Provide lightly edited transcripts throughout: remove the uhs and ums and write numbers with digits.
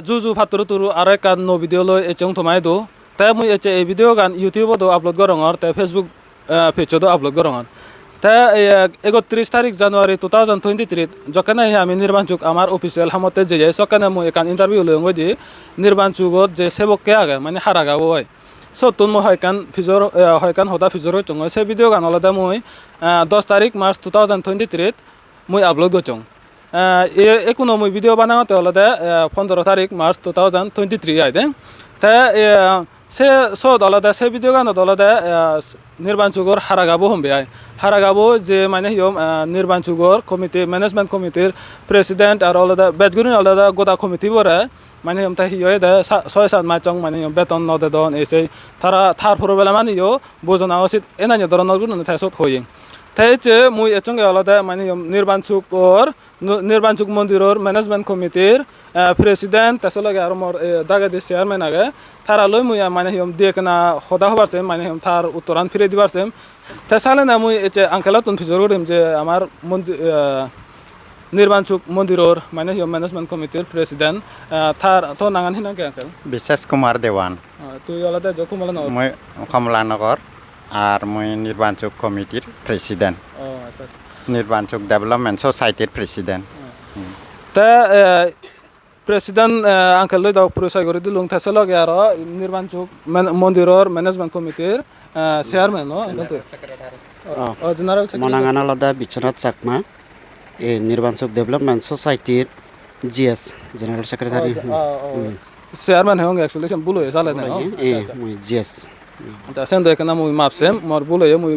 Juju faturu turu are kan no video lo echong thomai do ta mui eche e video gan YouTube do upload gorongor ta Facebook page do upload gorongor ta 31 তারিখ জানুয়ারি 2023 যখন আমি নির্বাচক আমার official হামতে যে সকানে মু একান interview লই গদি নির্বাচকত যে সেবককে আগে মানে হারাগাবো হয় সতুন মু হয়কান ফিজর হয়কান হদা ফিজর চং সে ভিডিও গান আলাদা মুই 10 তারিখ মার্চ 2023 মুই আপলোড গচং একুনো মুই ভিডিও বানাওতে আলাদা 15 তারিখ মার্চ 2023 আইদে তা সে সদ আলাদা সে ভিডিও গান আলাদা নির্বাচকর হারাগাবো হমবে হারাগাবো যে মানে হিয়ম নির্বাচকর কমিটি ম্যানেজমেন্ট কমিটির প্রেসিডেন্ট আর আলাদা বেজগুরিন আলাদা গোদা কমিটি বরে মানে হিয়ম তা হিয় দে 6-7 মাস চং মানে বেতন নদে দন এসে তারা থার প্রবলেম মানে হিয় বোঝনা উচিত এনানি ধরনের গুণ থাইসত হইং তাইছে মুই এচঙ্গে আলাদা মানে নির্বাচক মন্দিরর ম্যানেজমেন্ট কমিটির প্রেসিডেন্ট তাসলগে আর মোর দাগাদি চেয়ারম্যান আগে তারা লই মুই মানে হিয়ম দিয়ে কেনা হদা হবারছে মানে হিয়ম তার উত্তরান ফিরে দিবারছে তা সালে না মুই এচে আঙ্কেলাতুন ফিজর করিম যে আমার নির্বাচক মন্দিরর মানে হিয়ম ম্যানেজমেন্ট কমিটির প্রেসিডেন্ট তার তো নাগান হিনা কে আঙ্কেল বিশেষ কুমার দেওয়ান তুই আলাদা জকুমালা মই কমলানগর আর মই নির্বাচক কমিটির প্রেসিডেন্ট নির্বাচক ডেভেলপমেন্ট সোসাইটির প্রেসিডেন্ট তা প্রেসিডেন্ট আঙ্কেল লই দাও পরিচয় করে দিলুং তাছে লগে আর নির্বাচক মন্দিরর ম্যানেজমেন্ট কমিটির চেয়ারম্যান জেনারেল মনাঙ্গান আলাদা বিশ্বনাথ চাকমা এই নির্বাচক ডেভেলপমেন্ট সোসাইটির GS general secretary chairman Hong actually সব বুলো চালে না মই জিএস তা সেন দেখনা মুই মাপসেম মোর বুলো মুই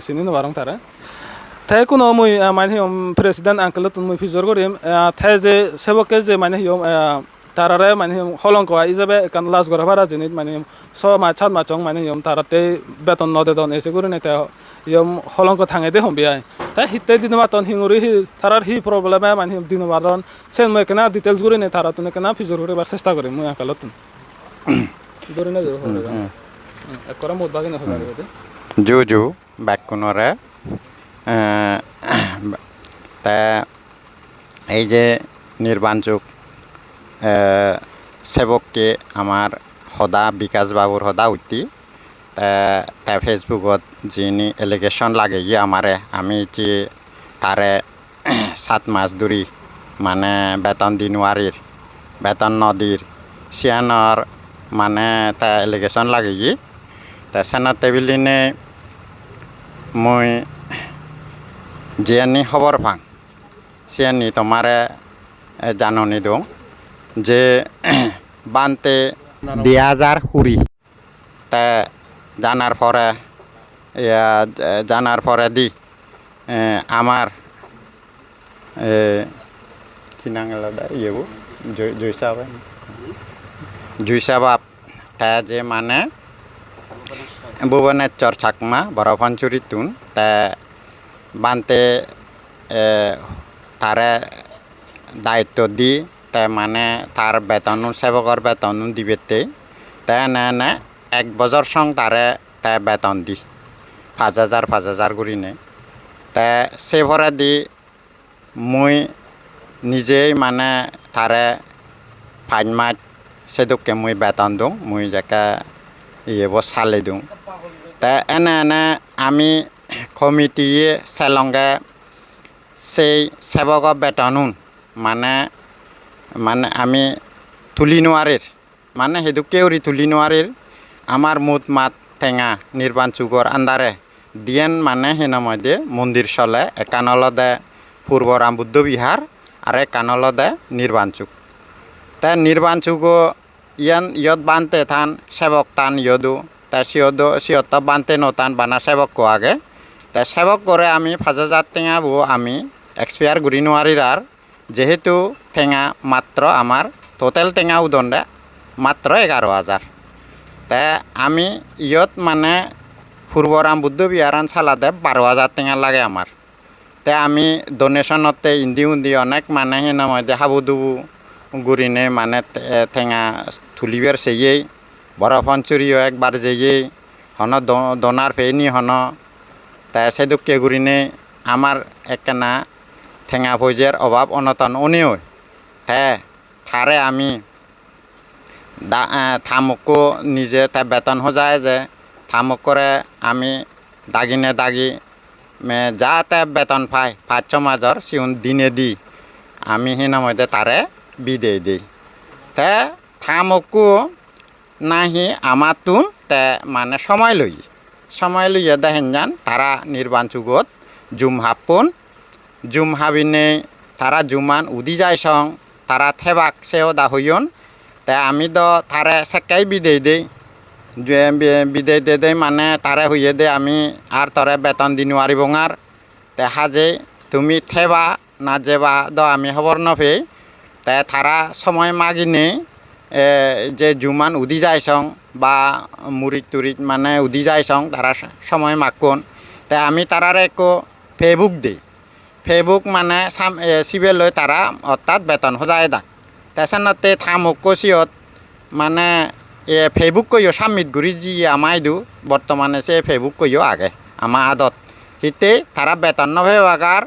চিনি নবারং তারা তাই কোনো মুই মানে প্রেসিডেন্ট আঙ্কেল তুন মুই ফিজর করিম তাই যে সেবকে যে মানে তারারে মানে হলঙ্ক ইজাবে কান লাজ গরা ভাড়া জিনিস মানে 6 মাস 7 মাস চং মানে তারাতে বেতন নদে দন এসে করে নেতা হলঙ্ক থাঙে দে হমবি আই তাই হিতে দিন মাতন হিঙুরি তারার হি প্রবলেমে মানে দিন বারন সেন মই কেনা ডিটেইলস করে নে তারা তুনে কেনা ফিজর করিবার চেষ্টা করিম মুই আঙ্কেল তুন দরি না জোর হবে একরা মোদ বাগে না হবে জুজু বাক্যনরে তা এই যে নির্বাচক সেবককে আমার সদা বিকাশ বাবুর সদা উঠি তা ফেসবুকত যিনি এলিগেশন লাগে গিয়ে আমারে আমি যে তারে 7 মাস ধরি মানে বেতন দি নোৱাৰিৰ বেতন নদীর সিয়ানর মানে তা এলিগেশন লাগে গিয়ে তা সেনত টেবিলিনে মই জিয়ানি খবর পাং সিয়ানি তোমারে জাননি দং যে বানতে 2000 হুরি তা জানার পরে দি আমার কি নাম আলাদা ইয়েবু জুইসা বাপ তা যে মানে ভুবনেশ্বর চাকমা বরফাঞ্চুরি তুন তা বানতে তারে দায়িত্ব দি তে মানে তার বেতন সেবকর বেতন দিবেতে তে না 1 বছর সং তারে তে বেতন দি 5000 করে নে তে সে ভরে দি মুই নিজেই মানে তারে 5 মাস সেদুকে মুই বেতন দিওঁ মুই যাকে ইয়েবো চালে দিওঁ তে এনে আমি কমিটিয়ে সেলঙ্গে সেই সেবকৰ বেতন মানে আমি তুলি নোৱাৰিৰ মানে সেইটো কেউৰি তুলি নোৱাৰিৰ আমার মুত মাত টেঙা নির্বাচকর আন্দারে দিয়েন মানে হেনমধ্যে মন্দির চলে একানলদে পূর্বরাম বুদ্ধ বিহার আর একানলদে নির্বাচক তা নির্বাচক ইয়ত বানতে থান সেবক টান ইয়দু তা সিয়ত বানতে নটান বানা সেবক আগে তা সেবক করে আমি 5000 টেঙা বো আমি এক্সপায়ার ঘুরি নোৱাৰিৰ আর যেহেতু টেঙা মাত্র আমার টোটাল টেঙা উদণ্ডে মাত্র 11000 তা আমি ইয়ত মানে পূর্বরাম বুদ্ধ বিহারান চালাতে 12000 টেঙা লাগে আমার তে আমি ডোনেশনতে ইন্দি অনেক মানে হেনমধ্যে হাবু দুবু গুরিনে মানে টেঙা তুলিবার সেয়েই বরফঞ্চুরিও একবার যেয়েই হন দোনার ফেনি হন তা সেদুকে গুরিনে আমার একখানা ঠেঙা ভোজের অভাব অনটন উনিও তে থারে আমি থামকো নিজে তা বেতন হয়ে যায় যে থামক করে আমি দাগিনে দাগি যা তা বেতন পাই 500 মাজর সিউন দিনে দি আমি হিনা মধ্যে তারে বিদেয় দিই তে থামকো নাহি আমার তুন তে মানে সময় লইয়ে দেখেন যান তারা নির্বাণ যুগত জুম হাপুন জুম হাবিনে তারা জুমান উদি যায় সং তারা থেবাক সেও দা হইয়ন তে আমি তো তারে সেকাই বিদেয় দেই বিদেয় দে মানে তারে হইয়ে দে আমি আর তরে বেতন দি নোৱাৰিব আর তে হাজে তুমি থেবা না যেবা দ আমি খবর নফে তে তারা সময় মাগিনে যে জুমান উদি যায় সং বা মুরিত তুরিত মানে উদি যায় সং তারা সময় মাকুন তে আমি তারারে একো ফেসবুক দিই ফেসবুক মানে সিবে লই তারা অর্থাৎ বেতন সজায় দা তেসানতে থামক কচিয়ত মানে ফেসবুক কইও সামিত গুড়ি জি আমাই দু বর্তমানে সে ফেসবুক কইও আগে আমার আদত হিতে তারা বেতন নভেবাগার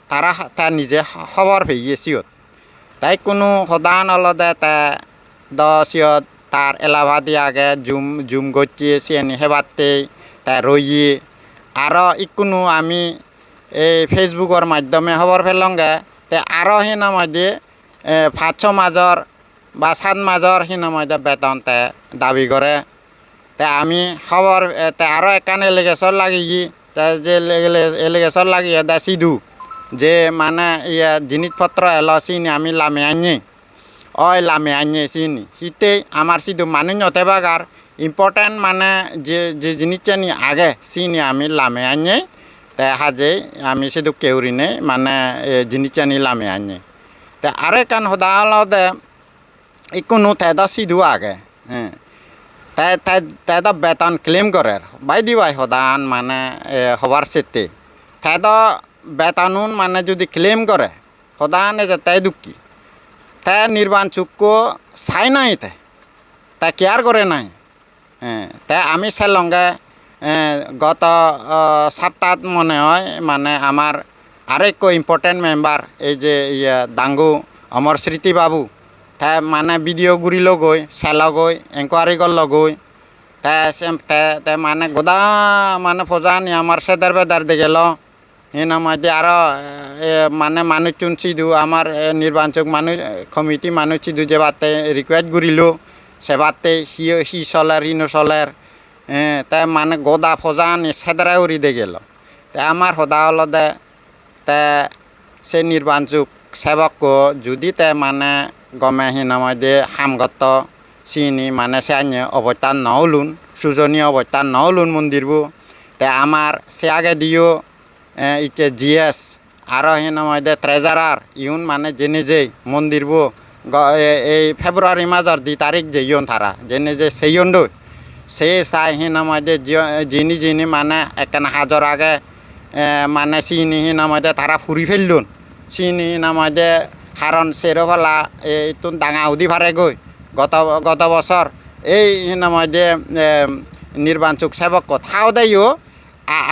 তারা তা নিজে খবর ফেয়ে সিয়ত তাই কোনো সদান অলদে তা দিয়ত তার এলাভাদি আগে জুম গচিয়ে সিয়ানি হেবাতে তা রইয়ে আরও ইকুনো আমি এই ফেসবুকের মাধ্যমে খবর ফেলংগে তে আরও হিনা মধ্যে 500 মাজর বা 7 মাজর হিনা মধ্যে বেতন তে দাবি করে তে আমি খবর তে আরও একান এলিগেশন লাগিয়ে তে যে এলিগেশন লাগিয়ে দা সিধু যে মানে ইয়া জিনিসপত্র এলো চিনি আমি লামে আনি লামে আনি চিনি হিতে আমার সিধু মানুষ নতেবাগার ইম্পর্টেন্ট মানে যে জিনিসটা নি আগে চিনি আমি লামে আনি তে হাজে আমি সিধু কেউরিনে মানে জিনিসটা নি লামে আনি তে আরে কান হদালদে ইকুনো তেদা সিধু আগে হ্যাঁ তেদা বেতন ক্লেম করে বাই দিবাই সদান মানে হবার সেতে তেদা বেতনুন মানে যদি ক্লেম করে সদানে যে তাই দুঃখী তে নির্বাণ চুক্য চাই নাই তে কেয়ার করে নাই তে আমি সেলঙ্গে গত সপ্তাহ মনে হয় মানে আমার আরেক ইম্পর্টেন্ট মেম্বার এই যে ডাঙ্গু অমর স্মৃতি বাবু তে মানে ভিডিও গুড়িল গই সেল গই এনকোয়ারি করল গই তে মানে গোদা মানে ফজানি আমার সেদার বেদার দে গেল হিনা মধ্যে আরও মানে মানুষ চুন চিদু আমার নির্বাচক মানুষ কমিটি মানুষ চিদু যে বাতে রিকোয়েস্ট করিল সে বাতে হি চলের হি নচলের তে মানে গোদা ফজানি সেদারে উড়ি দে গেল তে আমার সদা হলদে তে সে নির্বাচক সেবক যদি তে মানে গমে হিনা মধ্যে হামগত চিনি মানে সে অবস্থান নহলুন সুজনীয় অবস্থান নহলুন মন্দিরবু তে আমার সে আগে দিও ইচ্ছে জিএস আরও হিনা মধ্যে ট্রেজারার ইউন মানে জেনে যে মন্দিরবু এই ফেব্রুয়ারি মাসের 2 তারিখ যে ইয়ন তারা জেনে যে সেইন দই সে চাই হিনা মধ্যে যিনি মানে একান হাজর আগে মানে চিনি হিনা মধ্যে তারা ফুরি ফেললুন চিনি হিনা মধ্যে হারণ সেরোফালা এইটো ডাঙা উদি ভারে গই গত বছর এই হিনা মধ্যে নির্বাচক সেবক কথাও দেয়ও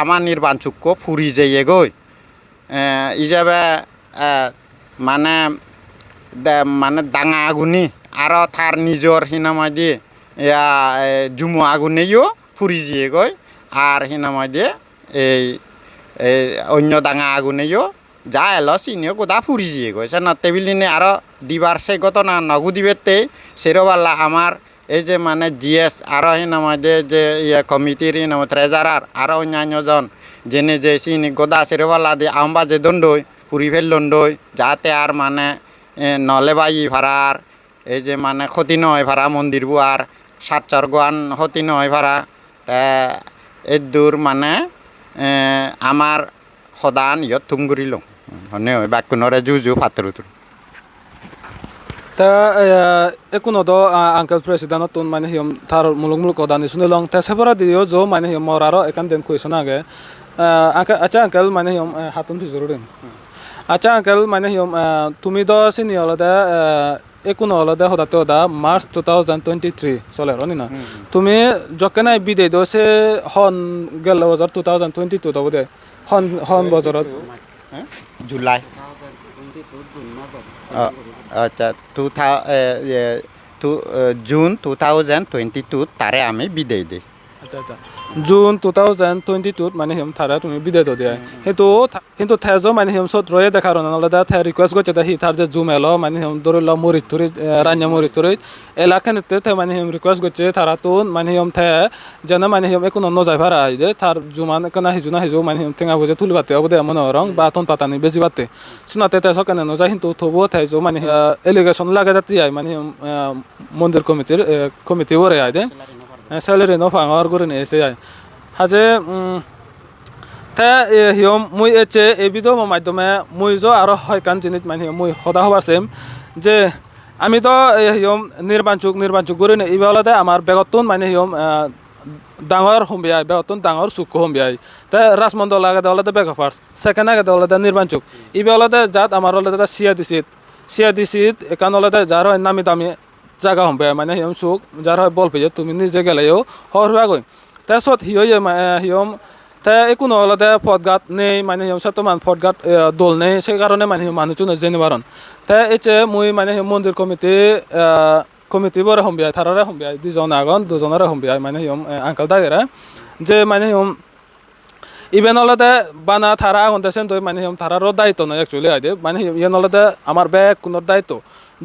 আমার নির্বাচক ফুরি যাইয়ে গই ইজাবে মানে ডাঙা আগুনি আরও তার নিজর হিনা মধ্যে জুমু আগুনেও ফুরি দিয়ে গই আর হিনা মধ্যে এই অন্য ডাঙা আগুনেও যা এলো চিনিও গোদা ফুরি দিয়ে গই সে টেবিলিনে আরও দিবার সে ঘটনা নগু দিবেতে সেরোবাল্লা আমার এই যে মানে জিএস আরও হিনা মধ্যে যে কমিটির হিনা ট্রেজারার আরও অন্যান্যজন জেনে যে চিনি গোদা সেরোবাল্লা দিয়ে আম্বা যে দণ্ডই ফুরি ফেললণ্ডই যাতে আর মানে নলেবাই ভাড়ার এই যে মানে ক্ষতি নয় ভাড়া মন্দিরবু আর সাতচর গোয়ান ক্ষতি নয় ভাড়া তে এই দূর মানে আমার সদান ইয়ত থুমগুড়িল হনে বাক্যনরে জু ফাতরুতুর তা একুনো দ আঙ্কেল প্রেসিডেন্ট তুন মানে হিম থার মুলুক দানি শুনিলং তা সেবরা দিও জো মানে হিম মরারো একান দেন কুইসন আগে আচ্ছা আঙ্কেল মানে হিম হাতুন ফিজরুদিন আচ্ছা আঙ্কেল মানে হিম তুমি দ সিনি হলদে একুনো হলদে হদাতে হদা মার্চ 2023 চলে রনি না তুমি জকেনাই বিদে দ সে হন গেল বছর 2022 দব দে হন বছরত জুলাই আচ্ছা জুন 2022 তাৰে আমি বিদায় দিওঁ আচ্ছা আচ্ছা জুন 2022 মানে হিম থারা তুমি বিদায় তো দিয়া কিন্তু থেজো মানে হিম সত রয়ে দেখার নালে দা থে রিকোয়েস্ট করছে হি থার যে জুম এলো মানে হিম দরিল মরিত তুরি রান্না মরিত তুরি এলাকানেতে থে মানে হিম রিকোয়েস্ট করছে তারা তো মানে হিম থে যেন মানে হিম এখন ন যাইভার আইদে থার জুমান কেনা হিজু মানে হিম থেঙ্গা বুঝে তুলবাতে অবদে মনে রং বাতন পাতানি বেজি বাতে সুনাতে তে সকানে ন যায় কিন্তু থবো থেজো মানে এলিগেশন লাগে যাতে আই মানে হিম মন্দির কমিটি ওরে আইদে স্যালারি ন ফাঙর করে নিয়ে এসে যায় হাজে তে হিয়ম মুই এচে এই ভিডিও মাধ্যমে মুই যে আরো হয়কান জিনিস মানে মুই সদা হবার সেম যে আমি তো হিয়ম নির্বাণচুক করে নে ইবালতে আমার বেগতুন মানে হিয়ম ডাঙর হম্বিয়াই বেগতুন ডাঙর চুক হম্বিয়াই তে রাজমন্ডল আগে দেওয়ালতে বেগ ফার্স্ট সেকেন্ড আগে দেওয়ালতে নির্বাণচুক ইবালতে জাত আমার হলে সিয়া দিছিত একান হলে যার হয় নামি দামি জায়গা হম্বিয়াই মানে হিয়ম চুক যার হয় বল পেয়ে তুমি নিজে গেলেও হর হওয়া গই তে সত হিয়ম তে একো নহ'লে ফটগাত নেই মানে সতমান ফটগাত দল নেই সেই কারণে মানে মানুষজন জেনিবারন তে এচে মুই মানে মন্দির কমিটি বরে হম্বিয়াই থারারে হম্বিয়াই দুজনরে হম্বিয়াই মানে আঙ্কাল দাগেরা যে মানে ইভেন হলে বানা থারা আগুনতেছেন তো মানে থারারও দায়িত্ব নয় একচুয়ালি আইদে মানে ইয়ে নহ'লে আমার ব্যাগ কোনো দায়িত্ব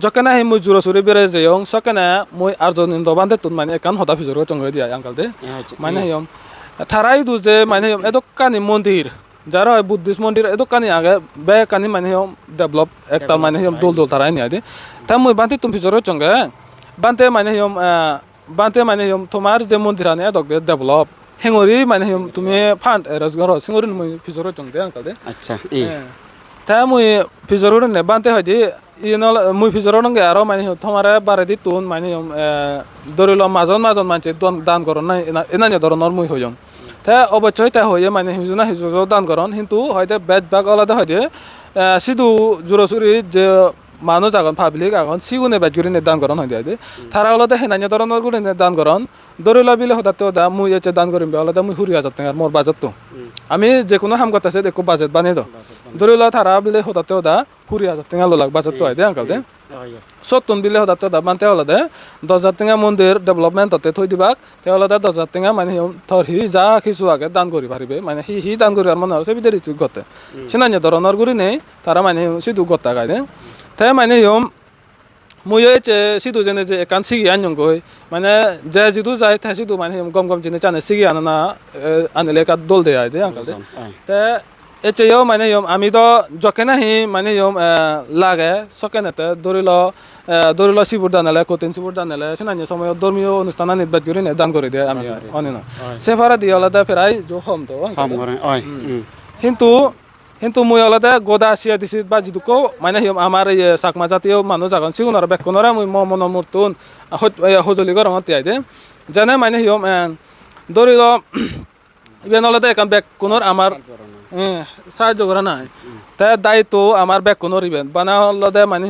যকেনা মুই জোর চুরি বেড়ে যাইং সকেনা মুই আর্জন বান্ধে তুন মানে একান হতা ফিজর চঙ্গে দিয়া আঙ্কাল দে মানে থারাই দু যে মানে এদকানি মন্দির যারা হয় বুদ্ধিস্ট মন্দির এদকানি আগে বেকানি মানে ডেভেলপ একটা মানে দোল থারাই নিয়ে দে তা মুই বান্ধে তুমি ফিজর চঙ্গে বান্ধে মানে তোমার যে মন্দির আনে এদক ডেভেলপ হেঙরি মানে তুমি ফান্ড এরেজগর সিঙরি মুই ফিজর চঙ্গে আঙ্কাল দে আচ্ছা তা মুই ফিজর নে বান্ধে হয় দি ইনল মুই ফিজর নঙ্গে আরো মানে তোমারে বারে দি তুন মানে ধরিল মাজন মানছে দান করন না এনানি ধরনের মুই হইম তা অবশ্যই তা হয়ে মানে হিজু দান করন কিন্তু হয়তো বেদ বাগ আলাদা হয় সিধু জোরচুরি যে মানুষ আগন পাবলিক আগন সিগুনে বেদ গুড়ি দান করন হয় দিয়ে তারা আলাদা হেনানি ধরনের গুড়ি দান করন ধরিল বিলে হঠাৎ দা মুই এসে দান করিম আলাদা মুই 20,000 টাকা মোর বাজেট তো আমি যে কোনো হাম করতেছে দেখো বাজেট বানিয়ে দাও ধরিল তারা বিলে হঠাৎ দা 20,000 টাকা লোক বাজেট তো হয় দে আঙ্কাল দে সত্তন বিলে হঠাৎ দা মানতে হলে 10,000 টাকা মন্দির ডেভেলপমেন্ট হতে থই দিবাক তাহলে 10,000 টাকা মানে থর হি যা কিছু আগে দান করি পারিবে মানে হি দান করি আর মনে হচ্ছে বিদেরি গতে সিনানি ধরনের গুড়ি নেই তারা মানে সিধু গত্তা গাই দে তাই মানে মুই এচে সিধু যেনে যে একান সিগি আনয়ং গই মানে যে যিদু যায় তাই সিধু মানে গম জিনে জানে সিগি আনা আনিলে একা দল দে আই দে আঙ্কাল দে তে এচেও মানে আমি তো জকেনা হি মানে লাগে সকেনাতে দরিল শিবুর দানালে কঠিন শিবুর দানালে সিনানি সময় ধর্মীয় অনুষ্ঠান নির্বাচ করে দান করে দিয়ে আমি অনেন সেফারা দিয়ে আলাদা ফেরাই যে হম তো কিন্তু মুই আলাদা গোদা সিয়া দিছি বা যিদুকো মানে আমার চাকমা জাতীয় মানুষ আগন সিগুণর বেকনরে মুই মনৰ মূৰ্তুন সজলি গৰঙত তিয়াই দে যেনে মানে ধৰিল ইভেন আলাদা এখন বেকনৰ আমার সাহায্য করা নাই তাই দায়িত্ব আমার বেকনৰ ইভেন বানা আলাদা মানে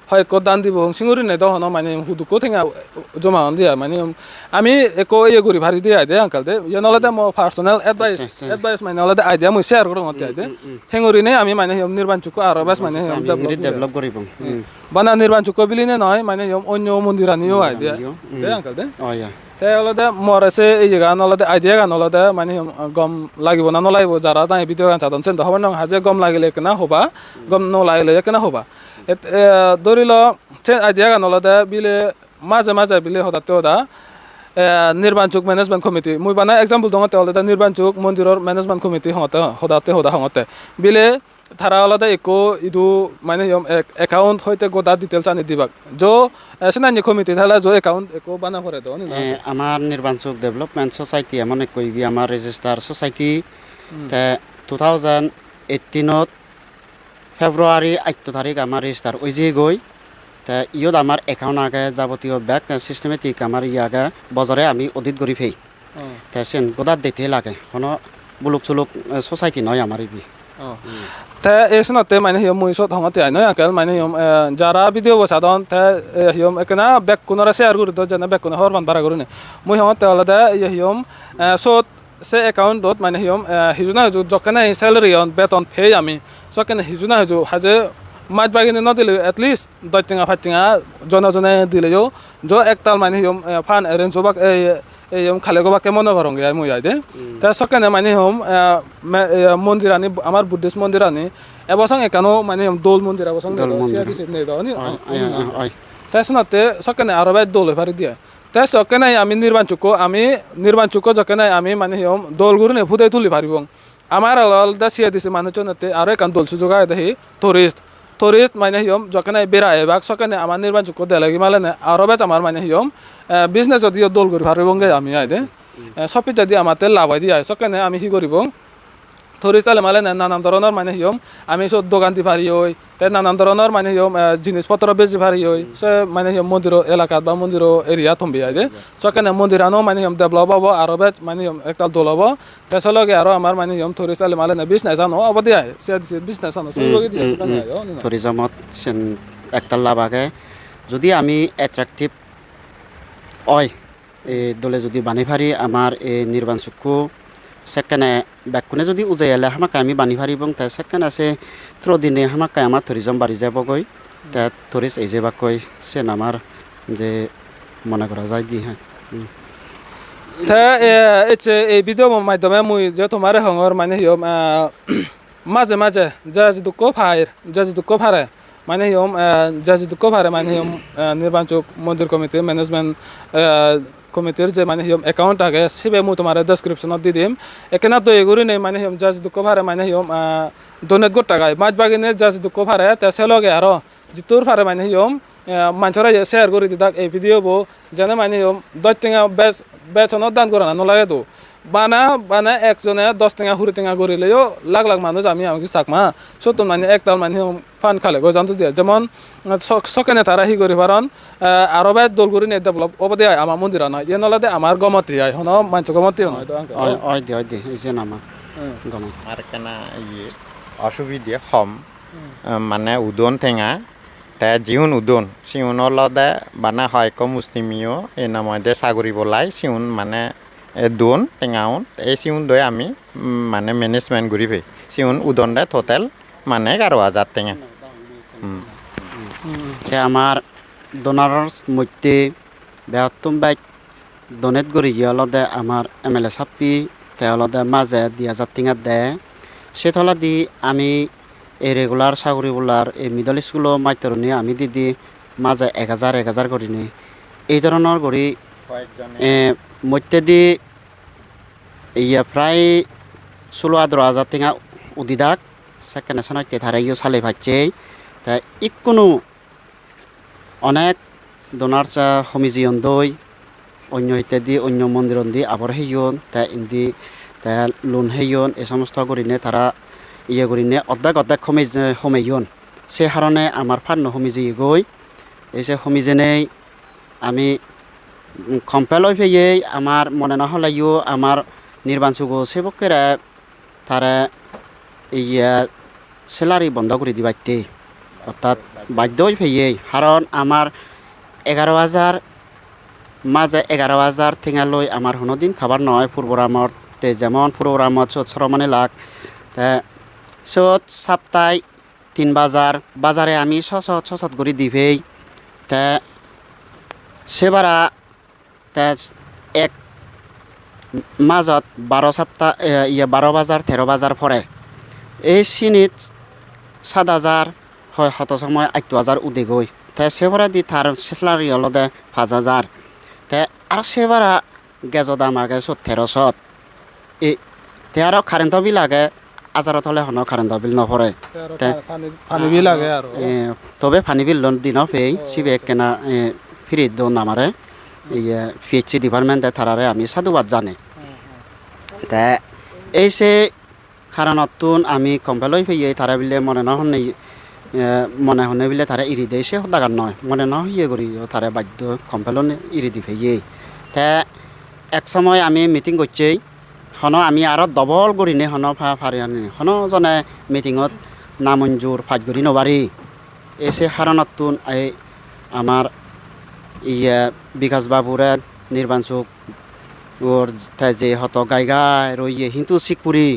হয় দান দিব সিঙুরি নাই দহন মানে হুদুকো ঠেঙা জমা দিয়া মানে আমি একো ঘুরি ভারি দিয়ে আইদে আঙ্কাল দে ইয়ে নলে মো পার্সোনাল এডভাইস মানে আলাদা আইডিয়া মুই শেয়ার করো মতে আইদে হেঙুরি নে আমি মানে নির্বাণচুক আর বাস মানে ডেভেলপ করিব বানা নির্বাণচুক বিলিনে নয় মানে অন্য মন্দির আনিও আইডিয়া দে আঙ্কাল দে তাই আলাদা মোর আছে এই জায়গা আলাদা আইডিয়া গান আলাদা মানে গম লাগিব না নলাগিব যারা তাই ভিডিও গান চাদন সেন হব নং হাজে গম লাগিলে কেনা হবা গম নলাগিলে কেনা হবা ধরিল সে আইডিয়া গান আলাদা বিলে মাঝে বিলে হঠাৎ ওদা নির্বাণচুক ম্যানেজমেন্ট কমিটি মুই বানা এক্সাম্পল দङ তেওলে নির্বাণচুক মন্দিৰৰ ম্যানেজমেন্ট কমিটি হতে বিলে তারা আলাদা একো ইদু মানে একাউন্ট হইতে গোদা ডিটেলস আনি দিবাক যো সেনানি কমিটি থালা যো একাউন্ট একো বানা করে দাও আমার নির্বাণচুক ডেভেলপমেন্ট সোসাইটি এমন কইবি আমার রেজিস্টার সোসাইটি 2018 ফেব্রুয়ারি 8 তারিখ আমার রেজিস্টার ওই যে গই তা ইয়ত আমার একাউন্ট আগে যাবতীয় ব্যাক সিস্টেমেটিক আমার ইয়াগে বজারে আমি অডিট করি ফেই তা সেন গোদাত দিতে লাগে কোনো বুলুক চুলুক সোসাইটি নয় আমার ইবি তে এসনতে মানে মুই সত হঙতে আই নয় আকেল মানে যারা ভিডিও বসাদন তে একনা ব্যাক কোনরা শেয়ার করি তো জানা ব্যাক কোন হরবান বারা করি মুই হঙতে আলাদা সত সে একাউন্টত মানে হিজুনা জকনা স্যালারি অন বেতন ফে আমি সকেনা হিজুনা হাজে মাছ বাগিনে নদিলে এটলিস্ট 10 টাকা 5 টাকা জনে দিলেও জ একতাল মানে হিম ফান এরেঞ্জ বাক এই খালে গবা কেমন করং গে মই আইদে তা সকানে মানে হিম মন্দিরানি আমার বুদ্ধিস্ট মন্দিরানি এবসং একানো মানে দোল মন্দির এবসং সিয়া দিছে নে দানি তা শোনাতে সকানে আরো বাই দোল ফারি দিয়া তা সকানে আমি নির্বাণ চুকো যকানে আমি মানে হিম দোল গুরু নে ফুদাই তুলি পারিবং আমার আলাদা সিয়া দিছে মানুষজনতে আরো একান দোল সুযোগ আয় দেখি টুরিস্ট মানে হিয়ম যখনে বেড়ায় এবার সকানে আমার নির্বাণ চুক্তি দেলাগি মালেনে আরো বেচ আমার মানে হিয়ম বিজনেস যদি দোল করি পারিবঙ্গে আমি আইদে সপিত যদি আমাতে লাভ হয় দিয়ে সকানে আমি কি করিব টুরিস্ট আলে মালেনে নানান ধরনের মানে হিয়ম আমি সব দোকান দি পারি হই তাই নানান ধরনের মানে হিয়ম জিনিসপত্র বেশি পারি হই সে মানে হিয়ম মন্দির এলাকাত বা মন্দির এরিয়া থম্বি আইদে সকানে মন্দিরানো মানে হিয়ম ডেভেলপ হবো আরো বেচ মানে হিয়ম একটা দোল হবো তাছাড়া লগে আরো আমার মানে হিয়ম টুরিস্ট আলে মালেনে বিজনেস আনো অব দিয়ে সে বিজনেস আনো সব লগে দিয়ে সকানে টুরিজমত একটা লাভ আগে যদি আমি এট্রাকটিভ হয় এই দলে যদি বানি ফারি আমার এই নির্বাণ চক্ষু সেখানে ব্যাকুনে যদি উজাই এলে আমাকে আমি বানি ফারিবং তা সেখানে আছে দিনে আমাকে আমার টুরিজম বাড়ি যাবগৈ তা টুরিস্ট এই যাবাকৈ সেন আমার যে মনে করা যায় দি হ্যাঁ তা এই ভিডিও মাধ্যমে মুই যে তোমার হঙর মানে হিয়ম মাঝে মাঝে যে দুঃখ ফারে মানে হিয়ম যে দুঃখ ফারে মানে হিয়ম নির্বাণ চক মন্দির কমিটি ম্যানেজমেন্ট কমিটির যে মানে হিয়ম একাউন্ট আগে সিবে মুই তোমার ডেসক্রিপশনত দি দিম এখানে তো এগুলি নেই মানে হিয়ম জাজ দুঃখ ফারে মানে হিয়ম ডোনেট গোট টাকায় মাছ বাগিনে জাজ দুঃখ ফারে তেসে লগে আরো জিতুর ফারে মানে হিয়ম মানুষরা শেয়ার করে দিতাক এই ভিডিও বো যেন মানে হিয়ম 10 টাকা বেচনত দান করা না লাগে তো বানা একজনে 10 টাকা 20 টাকা করিলেও লাখ মানুষ আমি আমাকে চাকমা সত্য মানে একটাল মানে ফান খালে গো জানতো দিয়ে যেমন সকেনে তারা হি করি পারন আরো বাই দোল করি নেই ডেভেলপ অবদে আমার মন্দির নয় ইয়ে নলাদে আমার গমতি আয় হন মানুষ গমতি নয় তো হয় দে এই যে নামা গমত আর কেনা ইয়ে অসুবিধা হম মানে উদন টেঙা তে জিউন উদন সিউনৰ লদে বানা হয় কম মুষ্টিমিও এই নামতে চাগৰি বলাই সিউন মানে দোন টেঙাউন এই সিউন দৈ আমি মানে মেনেজমেন্ট কৰি ফে সিউন উদন দে টোটেল মানে 11,000 টেঙা আমার ডোনাৰৰ মধ্যে বেহত্তম বাইক ডোনেট কৰি অলদে আমার MLA চাপি অলদে মাঝে 2,000 টেঙা দে সে থলা দি আমি এই রেগুলার চাকরি বলার এই মিডল স্কুলৰ মাধ্যমে আমি দিদি মাঝে 1,000 কৰি নি এই ধৰণৰ কৰি মধ্যে দি ইয়া প্রায় 16,000 টেঙা উদিদাক সেখানে সানাইতে ধারাইও সালে ভাজছে তা ইকোনো অনেক ডোনার চা সমিজিয়ন দই অন্য ইত্যাদি অন্য মন্দির দি আবার হেইয়ন তা ইন্দি তা লোন হেইয়ন এই সমস্ত করিনে তারা ইয়ে করিনে অর্ধেক সমেয়ন সে কারণে আমার ফান্ন সমিজি গই এই সে সমিজেনে আমি কম্পেল হয়ে আমার মনে না হলাইও আমার নির্বাণ চুগো সেবকেরা তারা ইয়া স্যালারি বন্ধ করে দিবাইতে অর্থাৎ বাধ্য হয়ে ফেয়ে কারণ আমার 11,000 মাঝে 11,000 টেঙা লই আমার দিন খাবার নয় প্রোগ্রামতে যেমন প্রোগ্রামত সৎসর মানে লাখ তা সৎ সপ্তাহে 3 বাজারে আমি সৎ করে দিবেই তা সেবারা তা এক মাজত 12 সপ্তাহ 12 বাজার 13 বাজার পরে এই সিনিত 7,000 হয় হত সময় 8,000 উদে গই তে সেবারা দি তার স্যালারি অলদে 5,000 তে আর সেবারা গেজ দাম আগে 1300 এই তে আর কারেন্ট বিল আগে আজারত হলে হন কারেন্ট বিল নপরে পানি বিল লাগে আর তবে পানি বিল দিন পেই সিবে কেনা ফ্রি দন আমারে ইয়ে PHC ডিপার্টমেন্টে তারারে আমি সাধুবাদ জানে তা এই সে কারণতুন আমি কম্পেলই ফেয়ে তারা বিলে মনে হনে বিলে তারা ইরি দেয় সে দাগান নয় মনে না হইয়ে করি তারা বাধ্য কম্পেলন ইরি দি ফেয়ে তা এক সময় আমি মিটিং করছি হন আমি আরো ডবল করিনে হন ফারি আনি হন জনে মিটিংত নামঞ্জুর ফাজ করি নবারি এসে কারণতুন এই আমার ইয়ে বিকাশ বাবুরে নির্বাণ চুক ওর যে হত গাই রইয়ে কিন্তু শিখপুরি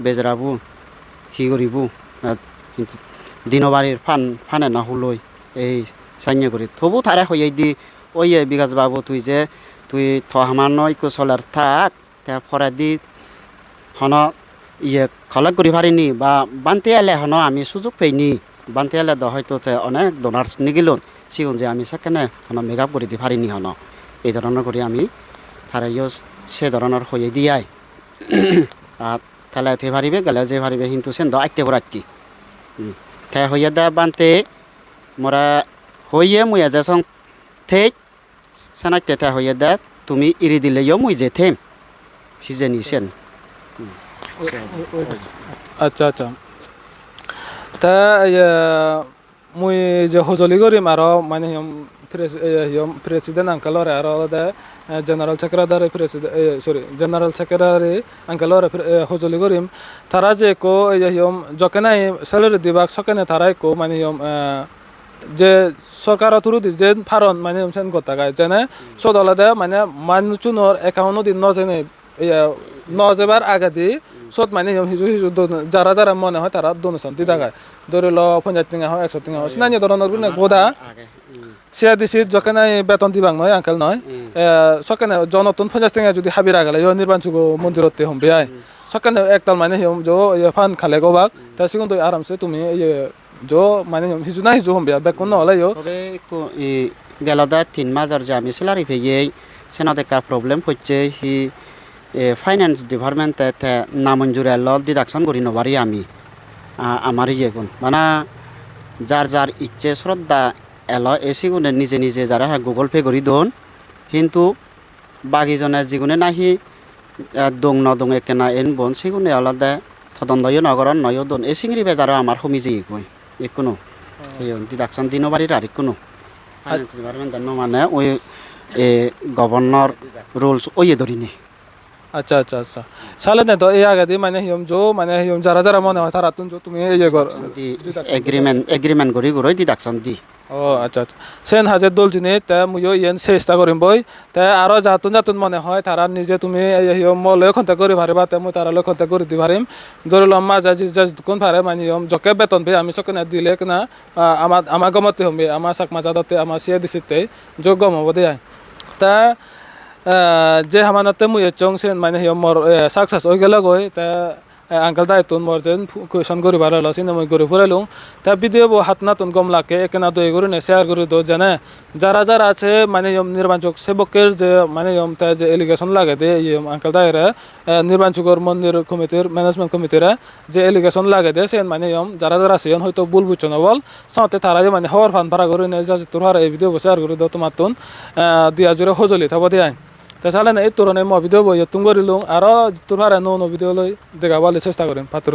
বেজরাবু হি করিবু কিন্তু দিনবাড়ির ফানে না হুলই এই সাইন্য করি তবু তারা হইয়াই দি ওই বিকাশ বাবু তুই থহামান্য ইকো চলার থাক তা ফরা দি হন খলক করি পারিনি বা বানতে এলে হন আমি সুযোগ পেইনি বানতে এলে হয়তো অনেক ডোনার্স নিগিলুন সিগুন যে আমি সেখানে হন মেকআপ করে দি পারিনি হন এই ধরনের করে আমি তারা সে ধরনের হয়ে দিয়াই আর তাহলে থে পারিবে গেলে যে পারিবে কিন্তু সেন আইতে পড়াচ্ছি থে হইয়া দা বানতে মোরা হইয়ে মুইয়া যাসং থেক সানাইতে থে হইয়া দা তুমি ইরি দিলেও মুই যে থেম সিজেনি সেন আচ্ছা আচ্ছা তা মুই যে হজলি করিম আর মানে প্রেসিডেন্ট আঙ্কালরে আর general secretary sorry general secretary আঙ্কালরে হজলি করিম তারা যে কো যকেনাই স্যালারি দিবাক সকেনে তারাই কো মানে যে সরকার থ্রুদি যে ফারন মানে সেন কথা গায় যেনে সদলাদে মানে মানুষজনের একাউন্ট দিন নজেনে নজেবার আগে দি সত মানে হিজু যারা যারা মনে হয় তারা ডোনেশন দি দেখায় ধরে ল 50 টাকা হয় 100 টাকা হয় সিনানি ধরনের গোদা সিয়া দিছি যখন বেতন দিবাং নয় আঙ্কেল নয় সকানে জনতন 50 টাকা যদি হাবিরা গেলে নির্বাচন মন্দিরতে হম বেয়াই সকানে একটাল মানে ফান খালে গোবাক তা সিগুন তো আরামসে তুমি মানে হিজু না হিজু হম বেয়া বেকুন নহলে তবে গেল দা 3 মাস আর যে আমি স্যালারি পেয়ে সেনাতে কা প্রবলেম হচ্ছে হি ফাইন্যান্স ডিপার্টমেন্টে নামঞ্জুর এল ডিডাকশন করি নবারি আমি আমার গুণ মানে যার যার ইচ্ছে শ্রদ্ধা এল এসি গুণে নিজে নিজে যারা গুগল পে করি দন কিন্তু বাকিজনে যিগুণে নাহি দং নদং একেনা এন বন সেগুনে আলাদা তদন্তয় নগরণ নয় দন এ সিংড়ি বেজারও আমার সমি যে গই একুনো সেই ডিডাকশন দিন বাড়ির আর কোনো ফাইন্যান্স ডিপার্টমেন্ট মানে ওই গভর্নর রুলস ওই ধরিনি আচ্ছা আচ্ছা আচ্ছা সালে নে তো এই আগে দি মানে মানে যারা যারা মনে হয় তারা তুমি এগ্রিমেন্ট করি গরই ডিডাকশন দি ও আচ্ছা আচ্ছা সেন হাজার দল জিনে তা মুইও ইয়েন চেষ্টা করিম বই তা আরো যাতুন মনে হয় তারা নিজে তুমি মলয় খন্তা করি পারিবা তা মুই তারা লয় খন্তা করে দি পারিম ধরিলাম মাজা জাজ কোন পারে মানে জকে বেতন পে আমি সকে না দিলে না আমার গমতে হমবে আমার সাক মাজা দতে আমার সিয়া দিছিতে যোগ গম হব দে তা যে হামানতে মুই চং সেন মানে মর সাকসেস হয়ে গেল গই তা আঙ্কেল দায়িত্ব মর যেন কুয়েশন করি পারল সিনে মই করে ফুরাইলুং তা ভিডিও হাত নাতুন গম লাগে একেনা দই করে নে শেয়ার করে দো জানে যারা যারা আছে মানে নির্বাচক সেবকের যে মানে তা যে এলিগেশন লাগে দে আঙ্কেল দায়রা নির্বাচকর মন্দির কমিটির ম্যানেজমেন্ট কমিটিরা যে এলিগেশন লাগে দে সেন মানে যারা যারা আছে হয়তো ভুল বুঝছো না বল সাথে তারা মানে হওয়ার ফান ভাড়া করে নে যা তোর এই ভিডিও শেয়ার করে দাও তোমার তুন দিয়া জুড়ে হজলি থাকবো দিয়ে তাহলে না এই তোর ভিডিও বই তুমি করিলুং আর তোর নো ভিডিও লই দেখাবার চেষ্টা করিম পাথর